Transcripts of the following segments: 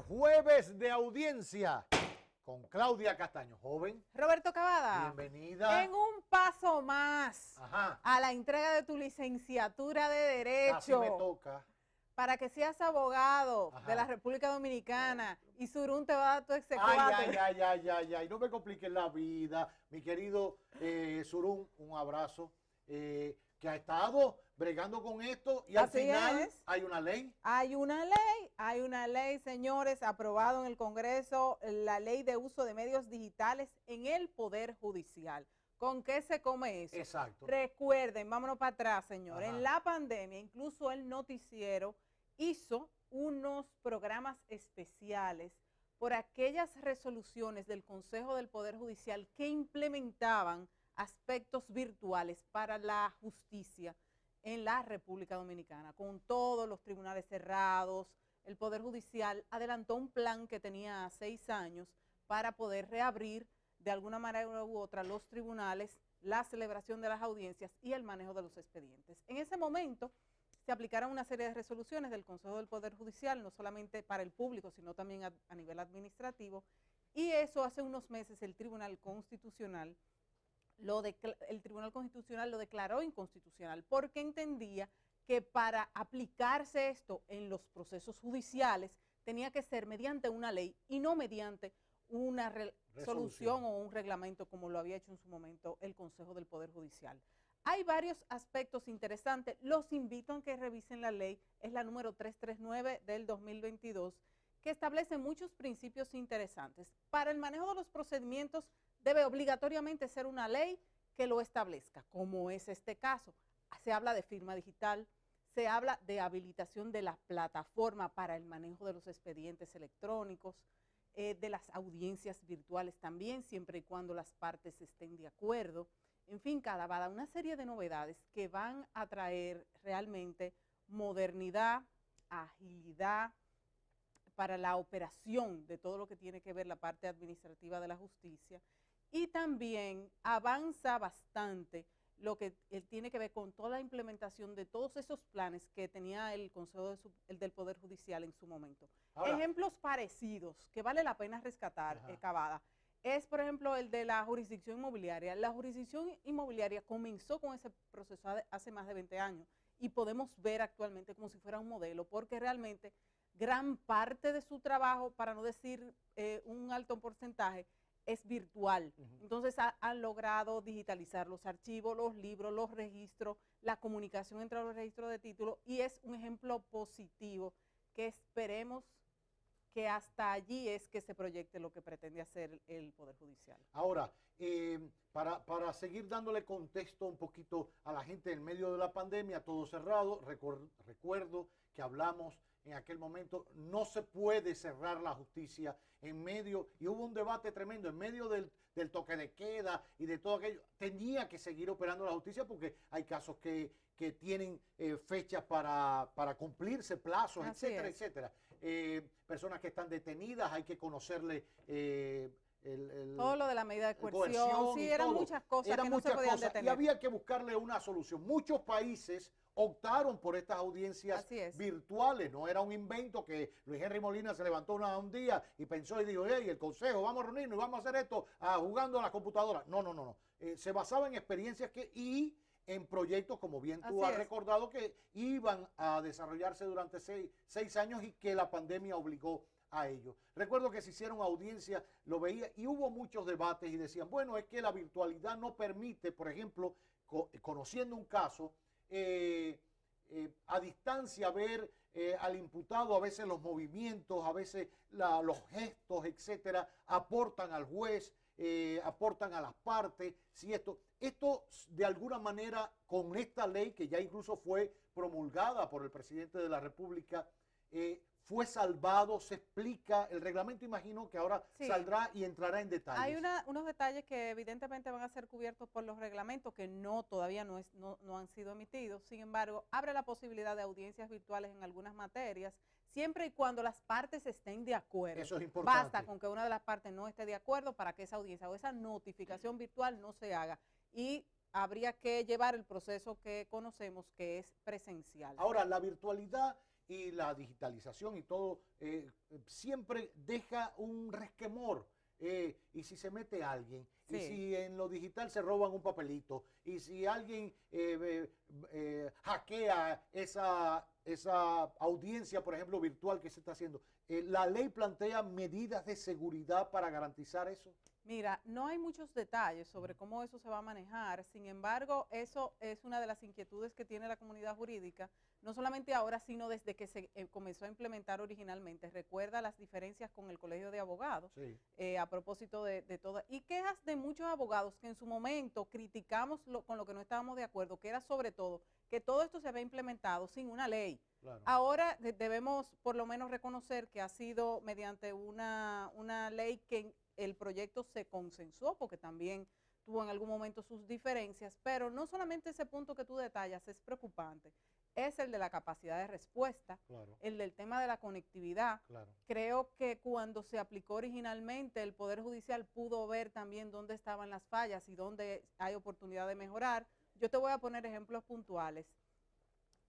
jueves de audiencia con Claudia Castaño, joven. Roberto Cavada. Bienvenida. En un paso más a la entrega de tu licenciatura de Derecho. Así me toca. Para que seas abogado de la República Dominicana y Surún te va a dar tu exequatur. Ay, no me compliques la vida. Mi querido Surún, un abrazo. Que ha estado bregando con esto y al final hay una ley. Hay una ley, señores, aprobado en el Congreso, la ley de uso de medios digitales en el Poder Judicial. ¿Con qué se come eso? Exacto. Recuerden, vámonos para atrás, señores. En la pandemia, incluso el noticiero hizo unos programas especiales por aquellas resoluciones del Consejo del Poder Judicial que implementaban aspectos virtuales para la justicia en la República Dominicana. Con todos los tribunales cerrados, el Poder Judicial adelantó un plan que tenía 6 años para poder reabrir de alguna manera u otra los tribunales, la celebración de las audiencias y el manejo de los expedientes. En ese momento se aplicaron una serie de resoluciones del Consejo del Poder Judicial, no solamente para el público, sino también a nivel administrativo, y eso hace unos meses el Tribunal Constitucional lo declaró inconstitucional porque entendía que para aplicarse esto en los procesos judiciales tenía que ser mediante una ley y no mediante una resolución o un reglamento como lo había hecho en su momento el Consejo del Poder Judicial. Hay varios aspectos interesantes, los invito a que revisen la ley, es la número 339 del 2022, que establece muchos principios interesantes. Para el manejo de los procedimientos debe obligatoriamente ser una ley que lo establezca, como es este caso. Se habla de firma digital, se habla de habilitación de la plataforma para el manejo de los expedientes electrónicos, de las audiencias virtuales también, siempre y cuando las partes estén de acuerdo. En fin, una serie de novedades que van a traer realmente modernidad, agilidad, para la operación de todo lo que tiene que ver la parte administrativa de la justicia, y también avanza bastante lo que tiene que ver con toda la implementación de todos esos planes que tenía el Consejo del Poder Judicial en su momento. Ahora, ejemplos parecidos que vale la pena rescatar, Cavada, es por ejemplo el de la jurisdicción inmobiliaria. La jurisdicción inmobiliaria comenzó con ese proceso hace más de 20 años y podemos ver actualmente como si fuera un modelo, porque realmente gran parte de su trabajo, para no decir un alto porcentaje, es virtual. Entonces han logrado digitalizar los archivos, los libros, los registros, la comunicación entre los registros de títulos, y es un ejemplo positivo que esperemos que hasta allí es que se proyecte lo que pretende hacer el Poder Judicial. Ahora, para seguir dándole contexto un poquito a la gente en medio de la pandemia, todo cerrado, recuerdo que hablamos en aquel momento, no se puede cerrar la justicia en medio, y hubo un debate tremendo, en medio del toque de queda y de todo aquello, tenía que seguir operando la justicia porque hay casos que tienen fechas para cumplirse, plazos, etcétera, etcétera. Personas que están detenidas, hay que conocerle todo lo de la medida de coerción, sí, eran muchas cosas que no se podían detener. Y había que buscarle una solución. Muchos países optaron por estas audiencias virtuales, no era un invento que Luis Henry Molina se levantó un día y pensó y dijo, hey, el consejo, vamos a reunirnos y vamos a hacer esto jugando a la computadora. No. Se basaba en experiencias y en proyectos, como bien tú has recordado, que iban a desarrollarse durante 6 años y que la pandemia obligó a ello. Recuerdo que se hicieron audiencias, lo veía y hubo muchos debates y decían, bueno, es que la virtualidad no permite, por ejemplo, conociendo un caso, a distancia ver al imputado, a veces los movimientos, a veces los gestos, etcétera, aportan al juez, aportan a las partes. Si esto de alguna manera con esta ley que ya incluso fue promulgada por el presidente de la República, fue salvado, se explica, el reglamento imagino que ahora saldrá y entrará en detalles. Hay unos detalles que evidentemente van a ser cubiertos por los reglamentos que todavía no han sido emitidos, sin embargo, abre la posibilidad de audiencias virtuales en algunas materias, siempre y cuando las partes estén de acuerdo. Eso es importante. Basta con que una de las partes no esté de acuerdo para que esa audiencia o esa notificación virtual no se haga, y habría que llevar el proceso que conocemos, que es presencial. Ahora, la virtualidad y la digitalización y todo siempre deja un resquemor. Y si se mete alguien, sí. Y si en lo digital se roban un papelito, y si alguien hackea esa audiencia, por ejemplo, virtual que se está haciendo, ¿la ley plantea medidas de seguridad para garantizar eso? Mira, no hay muchos detalles sobre cómo eso se va a manejar, sin embargo, eso es una de las inquietudes que tiene la comunidad jurídica, no solamente ahora, sino desde que se comenzó a implementar originalmente. Recuerda las diferencias con el Colegio de Abogados, sí. A propósito de todo, y quejas de muchos abogados que en su momento criticamos con lo que no estábamos de acuerdo, que era sobre todo que todo esto se había implementado sin una ley. Claro. Ahora debemos por lo menos reconocer que ha sido mediante una ley que el proyecto se consensuó, porque también tuvo en algún momento sus diferencias, pero no solamente ese punto que tú detallas es preocupante, es el de la capacidad de respuesta, claro. El del tema de la conectividad. Claro. Creo que cuando se aplicó originalmente, el Poder Judicial pudo ver también dónde estaban las fallas y dónde hay oportunidad de mejorar. Yo te voy a poner ejemplos puntuales.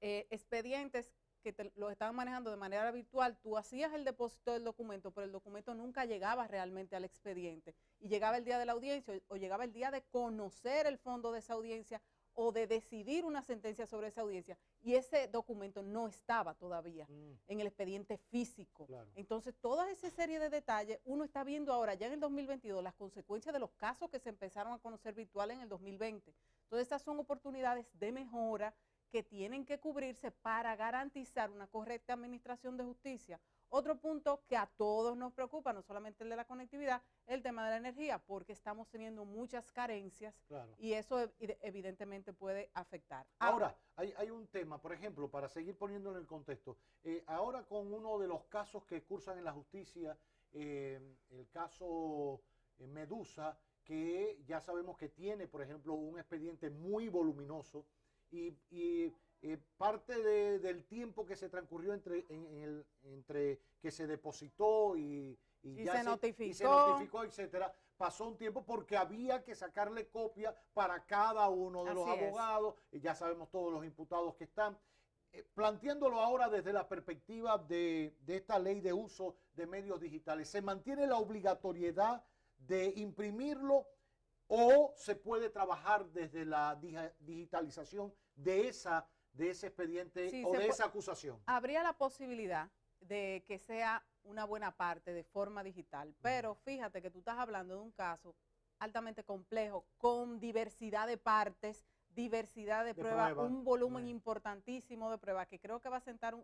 Expedientes que lo estaban manejando de manera virtual, tú hacías el depósito del documento, pero el documento nunca llegaba realmente al expediente, y llegaba el día de la audiencia o llegaba el día de conocer el fondo de esa audiencia o de decidir una sentencia sobre esa audiencia, y ese documento no estaba todavía en el expediente físico. Claro. Entonces, toda esa serie de detalles, uno está viendo ahora, ya en el 2022, las consecuencias de los casos que se empezaron a conocer virtuales en el 2020. Entonces, estas son oportunidades de mejora que tienen que cubrirse para garantizar una correcta administración de justicia. Otro punto que a todos nos preocupa, no solamente el de la conectividad, el tema de la energía, porque estamos teniendo muchas carencias, claro. Y eso evidentemente puede afectar. Ahora, hay un tema, por ejemplo, para seguir poniéndolo en el contexto, ahora con uno de los casos que cursan en la justicia, el caso Medusa, que ya sabemos que tiene, por ejemplo, un expediente muy voluminoso, y parte del tiempo que se transcurrió entre que se depositó y ya se notificó, etcétera, pasó un tiempo porque había que sacarle copia para cada uno de los abogados, y ya sabemos todos los imputados que están. Planteándolo ahora desde la perspectiva de esta ley de uso de medios digitales, ¿se mantiene la obligatoriedad de imprimirlo o se puede trabajar desde la digitalización de ese expediente o de esa acusación? Habría la posibilidad de que sea una buena parte de forma digital, pero fíjate que tú estás hablando de un caso altamente complejo, con diversidad de partes, diversidad de pruebas, un volumen importantísimo de pruebas, que creo que va a sentar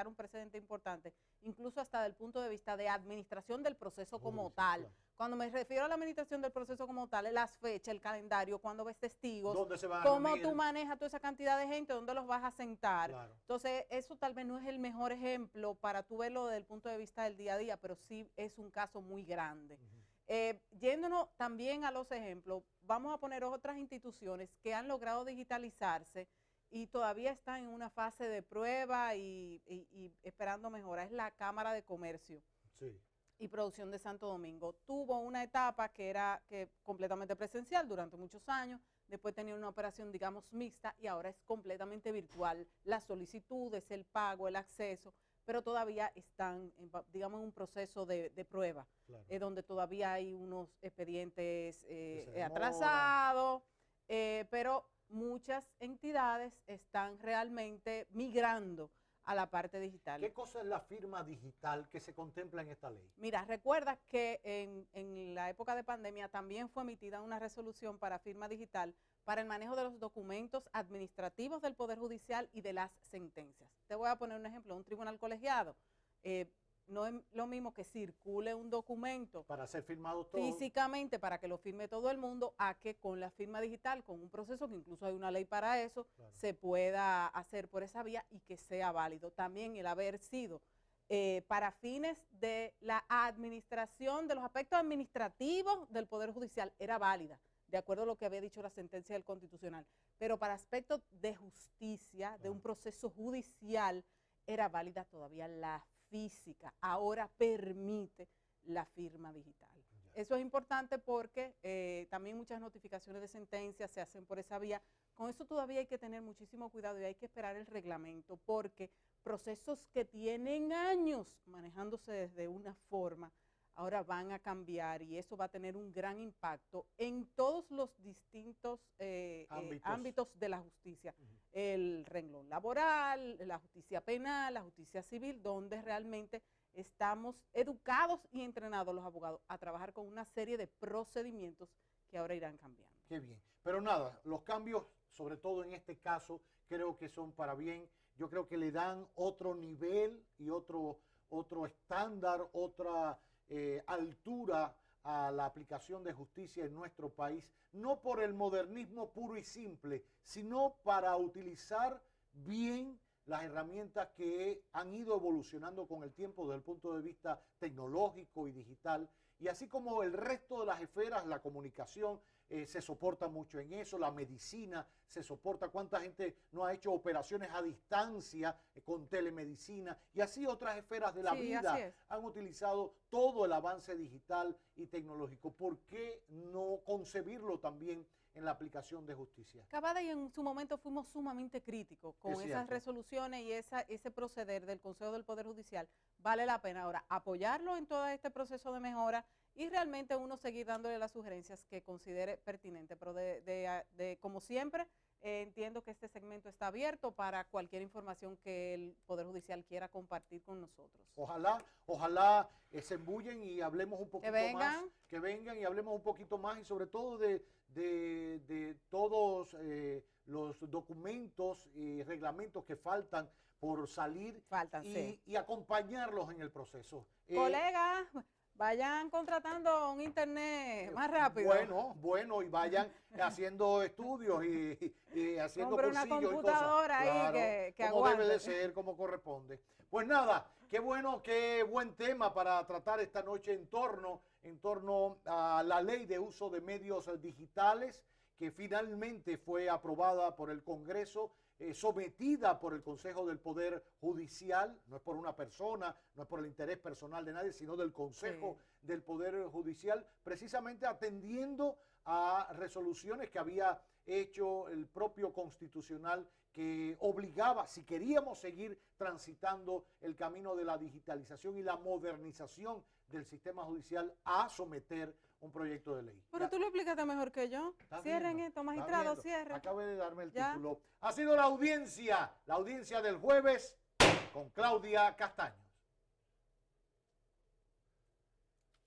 un precedente importante, incluso hasta del punto de vista de administración del proceso como tal. Claro. Cuando me refiero a la administración del proceso como tal, es las fechas, el calendario, cuando ves testigos, cómo tú manejas toda esa cantidad de gente, dónde los vas a sentar. Claro. Entonces, eso tal vez no es el mejor ejemplo para tú verlo desde el punto de vista del día a día, pero sí es un caso muy grande. Yéndonos también a los ejemplos, vamos a poner otras instituciones que han logrado digitalizarse y todavía están en una fase de prueba y esperando mejora. Es la Cámara de Comercio. Sí. Y Producción de Santo Domingo. Tuvo una etapa que era completamente presencial durante muchos años, después tenía una operación, digamos, mixta, y ahora es completamente virtual. Las solicitudes, el pago, el acceso, pero todavía están, digamos, en un proceso de prueba, claro. Donde todavía hay unos expedientes atrasados, pero muchas entidades están realmente migrando a la parte digital. ¿Qué cosa es la firma digital que se contempla en esta ley? Mira, recuerda que en la época de pandemia también fue emitida una resolución para firma digital para el manejo de los documentos administrativos del Poder Judicial y de las sentencias. Te voy a poner un ejemplo, un tribunal colegiado. No es lo mismo que circule un documento para ser firmado todo físicamente, para que lo firme todo el mundo, a que con la firma digital, con un proceso que incluso hay una ley para eso, claro. Se pueda hacer por esa vía y que sea válido. También el haber sido para fines de la administración, de los aspectos administrativos del Poder Judicial, era válida, de acuerdo a lo que había dicho la sentencia del Constitucional, pero para aspectos de justicia, de un proceso judicial, era válida todavía la física. Ahora permite la firma digital. Eso es importante porque también muchas notificaciones de sentencias se hacen por esa vía. Con eso todavía hay que tener muchísimo cuidado y hay que esperar el reglamento, porque procesos que tienen años manejándose desde una forma, ahora van a cambiar y eso va a tener un gran impacto en todos los distintos ámbitos de la justicia. El renglón laboral, la justicia penal, la justicia civil, donde realmente estamos educados y entrenados los abogados a trabajar con una serie de procedimientos que ahora irán cambiando. Qué bien. Pero nada, los cambios, sobre todo en este caso, creo que son para bien. Yo creo que le dan otro nivel y otro estándar, otra altura a la aplicación de justicia en nuestro país, no por el modernismo puro y simple, sino para utilizar bien las herramientas que han ido evolucionando con el tiempo desde el punto de vista tecnológico y digital. Y así como el resto de las esferas, la comunicación se soporta mucho en eso, la medicina se soporta. ¿Cuánta gente no ha hecho operaciones a distancia con telemedicina? Y así otras esferas de la vida han utilizado todo el avance digital y tecnológico. ¿Por qué no concebirlo también en la aplicación de justicia? Cavada, y en su momento fuimos sumamente críticos con esas resoluciones y ese proceder del Consejo del Poder Judicial. Vale la pena ahora apoyarlo en todo este proceso de mejora y realmente uno seguir dándole las sugerencias que considere pertinente. Pero como siempre, entiendo que este segmento está abierto para cualquier información que el Poder Judicial quiera compartir con nosotros. Ojalá se embullen y hablemos un poquito más. Que vengan y hablemos un poquito más y sobre todo de todos los documentos y reglamentos que faltan por salir y acompañarlos en el proceso. Colegas, vayan contratando un internet más rápido. Bueno, y vayan haciendo estudios y haciendo cursillos una computadora y cosas. Ahí que como aguante. debe de ser, como corresponde. Pues nada, qué bueno, qué buen tema para tratar esta noche en torno a la ley de uso de medios digitales que finalmente fue aprobada por el Congreso, sometida por el Consejo del Poder Judicial, no es por una persona, no es por el interés personal de nadie, sino del Consejo del Poder Judicial, precisamente atendiendo a resoluciones que había hecho el propio Constitucional que obligaba, si queríamos seguir transitando el camino de la digitalización y la modernización del sistema judicial, a someter un proyecto de ley. Pero tú lo explicaste mejor que yo. Cierren esto, magistrado, cierren. Acabé de darme el título. Ha sido la audiencia del jueves con Claudia Castaño.